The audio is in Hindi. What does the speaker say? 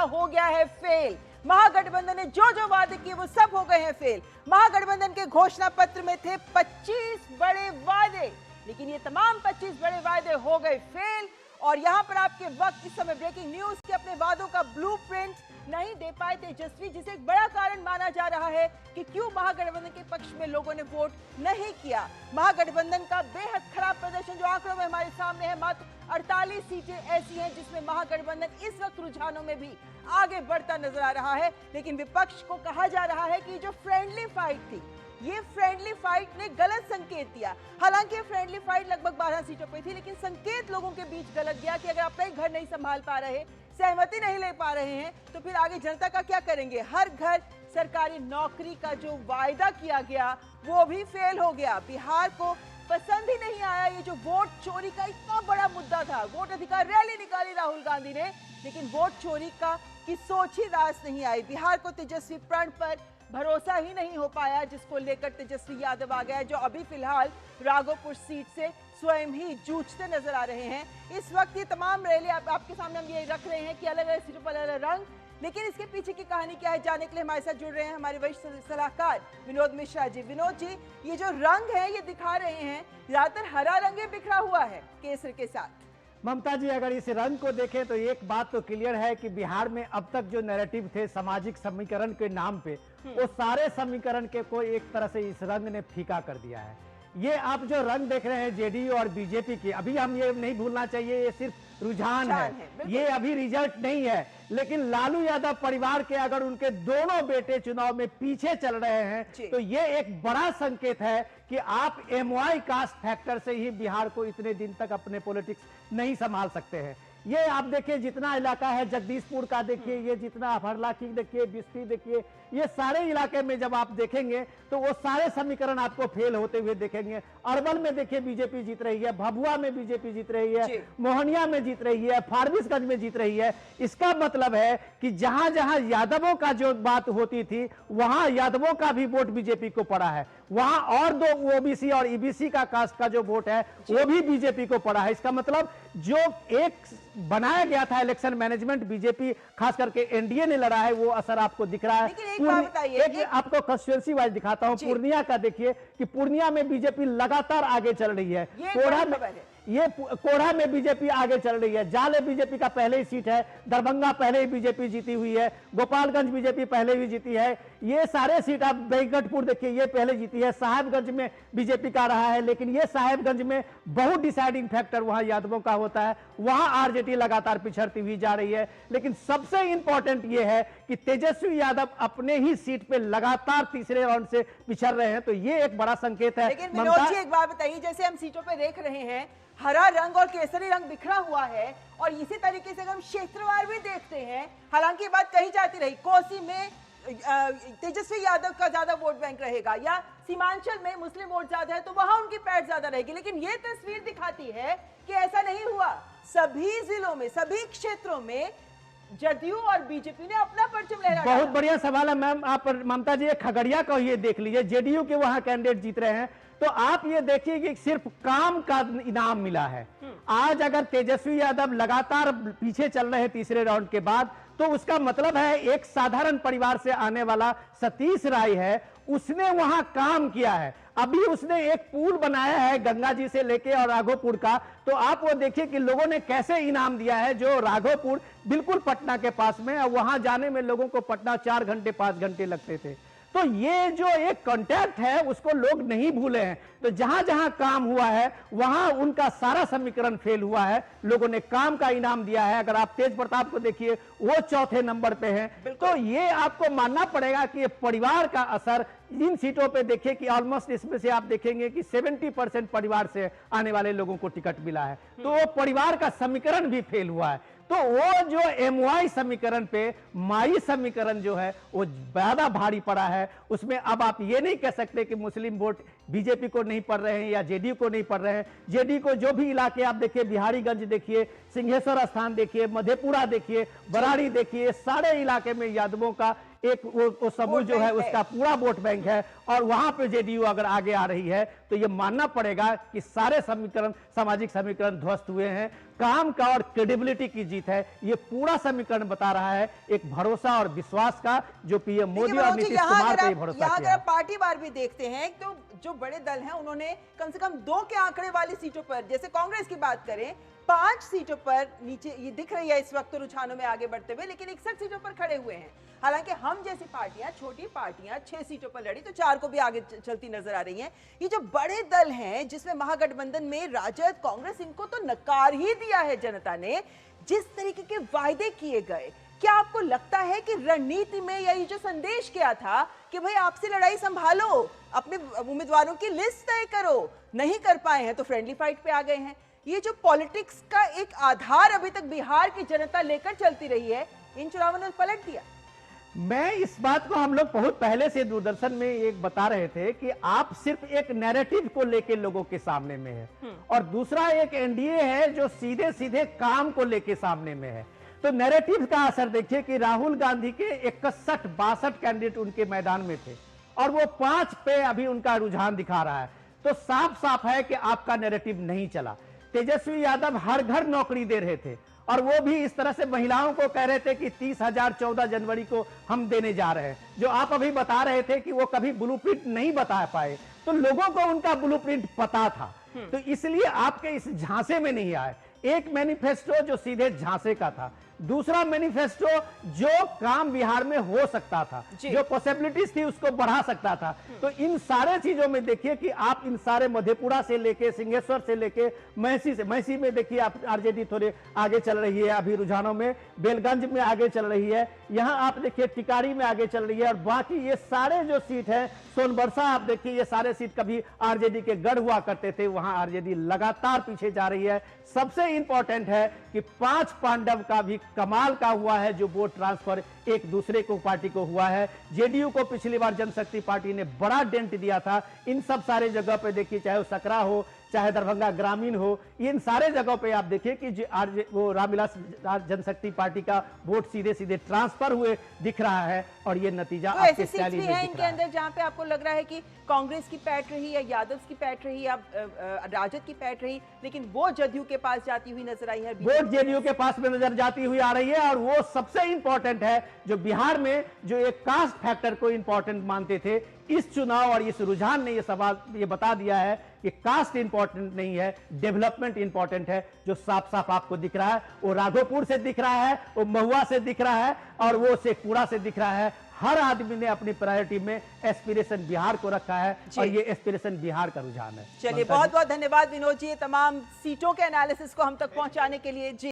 हो गया है फेल। महागठबंधन ने जो जो वादे किए वो सब हो गए हैं फेल। महागठबंधन के घोषणा पत्र में थे 25 बड़े वादे, लेकिन ये तमाम 25 बड़े वादे हो गए फेल। और यहां पर आपके वक्त इस समय ब्रेकिंग न्यूज के अपने वादों का ब्लूप्रिंट नहीं दे पाए तेजस्वी, जिसे एक बड़ा कारण माना जा रहा है कि क्यों महागठबंधन के पक्ष में लोगों ने वोट नहीं किया। महागठबंधन का बेहद खराब प्रदर्शन जो आंकड़ों में हमारे सामने है, मात्र 48 सीटें ऐसी हैं जिसमें महागठबंधन इस वक्त रुझानों में भी आगे बढ़ता नजर आ रहा है। लेकिन विपक्ष को कहा जा रहा है कि जो फ्रेंडली फाइट थी, ये फ्रेंडली फाइट ने गलत संकेत दिया। हालांकि फ्रेंडली फाइट लगभग 12 सीटों पे थी, लेकिन संकेत लोगों के बीच गलत गया कि अगर अपना ही घर नहीं संभाल पा रहे, सहमति नहीं ले पा रहे हैं, तो फिर आगे जनता का क्या करेंगे। हर घर सरकारी नौकरी का जो वायदा किया गया वो भी फेल हो गया। बिहार को पसंद ही नहीं आया ये जो वोट चोरी का इतना बड़ा मुद्दा था। वोट अधिकार रैली निकाली राहुल गांधी ने, लेकिन वोट चोरी का की सोच ही रास नहीं आई। बिहार को तेजस्वी प्रण पर भरोसा ही नहीं हो पाया, जिसको लेकर तेजस्वी यादव आ गया, जो अभी फिलहाल राघोपुर सीट से स्वयं ही जूझते नजर आ रहे हैं। इस वक्त ये तमाम रैली आपके सामने हम ये रख रहे हैं कि अलग अलग सीटों पर अलग अलग रंग, लेकिन इसके पीछे की कहानी क्या है जानने के लिए हमारे साथ जुड़ रहे हैं हमारे वरिष्ठ सलाहकार विनोद मिश्रा जी। विनोद जी, ये जो रंग है ये दिखा रहे हैं, ज्यादातर हरा रंग बिखरा हुआ है केसर के साथ। ममता जी, अगर इस रंग को देखें तो एक बात तो क्लियर है कि बिहार में अब तक जो नैरेटिव थे सामाजिक समीकरण के नाम पे, वो सारे समीकरण के को एक तरह से इस रंग ने फीका कर दिया है। ये आप जो रंग देख रहे हैं जेडीयू और बीजेपी की, अभी हम ये नहीं भूलना चाहिए ये सिर्फ रुझान है, ये अभी रिजल्ट नहीं है। लेकिन लालू यादव परिवार के अगर उनके दोनों बेटे चुनाव में पीछे चल रहे हैं तो ये एक बड़ा संकेत है कि आप एमवाई कास्ट फैक्टर से ही बिहार को इतने दिन तक अपने पॉलिटिक्स नहीं संभाल सकते हैं। ये आप देखिए जितना इलाका है जगदीशपुर का देखिए, ये जितना हरलाखी देखिए, बिस्ती देखिए, ये सारे इलाके में जब आप देखेंगे तो वो सारे समीकरण आपको फेल होते हुए देखेंगे। अरवल में देखिए बीजेपी जीत रही है, भभुआ में बीजेपी जीत रही है, मोहनिया में जीत रही है, फारबिसगंज में जीत रही है। इसका मतलब है कि जहां जहां यादवों का जो बात होती थी वहां यादवों का भी वोट बीजेपी को पड़ा है, वहां और दो ओबीसी और ईबीसी का कास्ट का जो वोट है वो भी बीजेपी को पड़ा है। इसका मतलब जो एक बनाया गया था इलेक्शन मैनेजमेंट बीजेपी खास करके एनडीए ने लड़ा है, वो असर आपको दिख रहा है। एक आपको कंस्टिट्यूएंसी वाइज दिखाता हूं, पूर्णिया का देखिए कि पूर्णिया में बीजेपी लगातार आगे चल रही है। कोढ़ा में बीजेपी आगे चल रही है, जाले बीजेपी का पहले ही सीट है, दरभंगा पहले ही बीजेपी जीती हुई है, गोपालगंज बीजेपी पहले ही जीती है। ये सारे सीट आप बैगटपुर देखिए ये पहले जीती है, साहेबगंज में बीजेपी का रहा है, लेकिन ये साहेबगंज में बहुत डिसाइडिंग फैक्टर वहां यादवों का होता है, वहां आरजेडी लगातार पिछड़ती हुई जा रही है। लेकिन सबसे इंपॉर्टेंट ये है कि तेजस्वी यादव अपने ही सीट पे लगातार तीसरे राउंड से पिछड़ रहे हैं, तो ये एक बड़ा संकेत है। लेकिन विनोद जी एक बात बताइए, जैसे हम सीटों पे देख रहे हैं हरा रंग और केसरी रंग बिखरा हुआ है, और इसी तरीके से अगर हम क्षेत्रवार भी देखते हैं, हालांकि बात कही जाती रही कोसी में तेजस्वी यादव का ज्यादा वोट बैंक रहेगा या सीमांचल में मुस्लिम वोट ज्यादा है तो वहां उनकी पैठ ज्यादा रहेगी, लेकिन ये तस्वीर दिखाती है कि ऐसा नहीं हुआ। सभी जिलों में, सभी क्षेत्रों में जदयू और बीजेपी ने अपना परचम लहराया। बहुत बढ़िया सवाल है मैम, आप ममता जी खगड़िया का ये देख लीजिए, जेडीयू के वहां कैंडिडेट जीत रहे हैं, तो आप ये देखिए कि सिर्फ काम का इनाम मिला है। आज अगर तेजस्वी यादव लगातार पीछे चल रहे हैं तीसरे राउंड के बाद, तो उसका मतलब है एक साधारण परिवार से आने वाला सतीश राय है, उसने वहां काम किया है। अभी उसने एक पुल बनाया है गंगा जी से लेके और राघोपुर का, तो आप वो देखिए कि लोगों ने कैसे इनाम दिया है। जो राघोपुर बिल्कुल पटना के पास में, वहां जाने में लोगों को पटना 4 घंटे 5 घंटे लगते थे। तो ये जो एक कॉन्टैक्ट है उसको लोग नहीं भूले हैं। तो जहां जहां काम हुआ है वहां उनका सारा समीकरण फेल हुआ है, लोगों ने काम का इनाम दिया है। अगर आप तेज प्रताप को देखिए वो चौथे नंबर पे हैं, तो ये आपको मानना पड़ेगा कि ये परिवार का असर इन सीटों पे देखिए कि ऑलमोस्ट इसमें से आप देखेंगे कि 70% परिवार से आने वाले लोगों को टिकट मिला है, तो वो परिवार का समीकरण भी फेल हुआ है। तो वो जो एमवाई समीकरण पे माई समीकरण जो है वो ज्यादा भारी पड़ा है। उसमें अब आप ये नहीं कह सकते कि मुस्लिम वोट बीजेपी को नहीं पड़ रहे हैं या जेडीयू को नहीं पड़ रहे हैं। जेडीयू को जो भी इलाके आप देखिए, बिहारीगंज देखिए, सिंहेश्वर स्थान देखिए, मधेपुरा देखिए, बराड़ी देखिए, सारे इलाके में यादवों का एक वो समूह जो है उसका पूरा वोट बैंक है, और वहां पे जेडीयू अगर आगे आ रही है तो ये मानना पड़ेगा कि सारे समीकरण, सामाजिक समीकरण ध्वस्त हुए हैं। काम का और क्रेडिबिलिटी की जीत है। ये पूरा समीकरण बता रहा है एक भरोसा और विश्वास का, जो पीएम मोदी और नीतीश कुमार पे भरोसा यहाँ किया है। अगर पार्टी वार भी देखते हैं तो जो बड़े दल हैं उन्होंने कम से कम 2 के आंकड़े वाली सीटों पर, जैसे कांग्रेस की बात करें 5 सीटों पर नीचे ये दिख रही है इस वक्त तो रुझानों में आगे बढ़ते हुए, लेकिन 61 सीटों पर खड़े हुए हैं। हालांकि हम जैसी पार्टियां, छोटी पार्टियां 6 सीटों पर लड़ी तो 4 को भी आगे चलती नजर आ रही हैं। ये जो बड़े दल हैं जिसमें महागठबंधन में राजद, कांग्रेस, इनको तो नकार ही दिया है जनता ने। जिस तरीके के वायदे किए गए, क्या आपको लगता है कि रणनीति में या ये जो संदेश किया था कि भाई आपसे लड़ाई संभालो, अपने उम्मीदवारों की लिस्ट तय करो, नहीं कर पाए हैं तो फ्रेंडली फाइट पे आ गए हैं, ये जो पॉलिटिक्स का एक आधार अभी तक बिहार की जनता लेकर चलती रही है, इन चुनावों ने पलट दिया? मैं इस बात को, हम लोग बहुत पहले से दूरदर्शन में एक बता रहे थे कि आप सिर्फ एक नैरेटिव को लेके लोगों के सामने में है, और दूसरा एक एनडीए है जो सीधे सीधे काम को लेके सामने में है। तो नैरेटिव का असर देखिए कि राहुल गांधी के 61-62 कैंडिडेट उनके मैदान में थे और वो 5 पे अभी उनका रुझान दिखा रहा है। तो साफ साफ है कि आपका नैरेटिव नहीं चला। तेजस्वी यादव हर घर नौकरी दे रहे थे और वो भी इस तरह से महिलाओं को कह रहे थे कि 30,000 14 जनवरी को हम देने जा रहे हैं, जो आप अभी बता रहे थे कि वो कभी ब्लूप्रिंट नहीं बता पाए। तो लोगों को उनका ब्लूप्रिंट पता था, तो इसलिए आपके इस झांसे में नहीं आए। एक मैनिफेस्टो जो सीधे झांसे का था, दूसरा मैनिफेस्टो जो काम बिहार में हो सकता था, जो पॉसिबिलिटीज थी उसको बढ़ा सकता था। तो इन सारे चीजों में देखिए कि आप इन सारे मधेपुरा से लेके, सिंहेश्वर से लेके महिषी में देखिए आप आरजेडी थोड़े आगे चल रही है अभी रुझानों में, बेलगंज में आगे चल रही है, यहाँ आप देखिए टिकारी में आगे चल रही है, और बाकी ये सारे जो सीट है, सोनबरसा आप देखिए, ये सारे सीट कभी आरजेडी के गढ़ हुआ करते थे, वहां आरजेडी लगातार पीछे जा रही है। सबसे इंपॉर्टेंट है कि 5 पांडव का भी कमाल का हुआ है, जो वोट ट्रांसफर एक दूसरे को पार्टी को हुआ है। जेडीयू को पिछली बार जनशक्ति पार्टी ने बड़ा डेंट दिया था। इन सब सारे जगह पे देखिए, चाहे वो सकरा हो, चाहे दरभंगा ग्रामीण हो, इन सारे जगहों पे आप देखिए कि वो रामविलास जनशक्ति पार्टी का वोट सीधे सीधे ट्रांसफर हुए दिख रहा है, और ये नतीजा तो ऐसी सीट भी है इनके अंदर जहां पे आपको लग रहा है कि कांग्रेस की पैठ रही या यादव की पैठ रही या राजद की पैठ रही, लेकिन वो जदयू के पास जाती हुई नजर आई है, वोट जेडीयू के पास में नजर जाती हुई आ रही है। और वो सबसे इंपॉर्टेंट है, जो बिहार में जो एक कास्ट फैक्टर को इंपॉर्टेंट मानते थे, इस चुनाव और इस रुझान ने ये बता दिया है कि कास्ट इंपॉर्टेंट नहीं है, डेवलपमेंट इंपॉर्टेंट है, जो साफ साफ आपको दिख रहा है। वो राघोपुर से दिख रहा है, वो महुआ से दिख रहा है, और वो शेखपुरा से दिख रहा है। हर आदमी ने अपनी प्रायोरिटी में एस्पिरेशन बिहार को रखा है, और ये एस्पिरेशन बिहार का रुझान है। चलिए, बहुत बहुत धन्यवाद विनोद जी, तमाम सीटों के एनालिसिस को हम तक पहुंचाने के लिए। जी।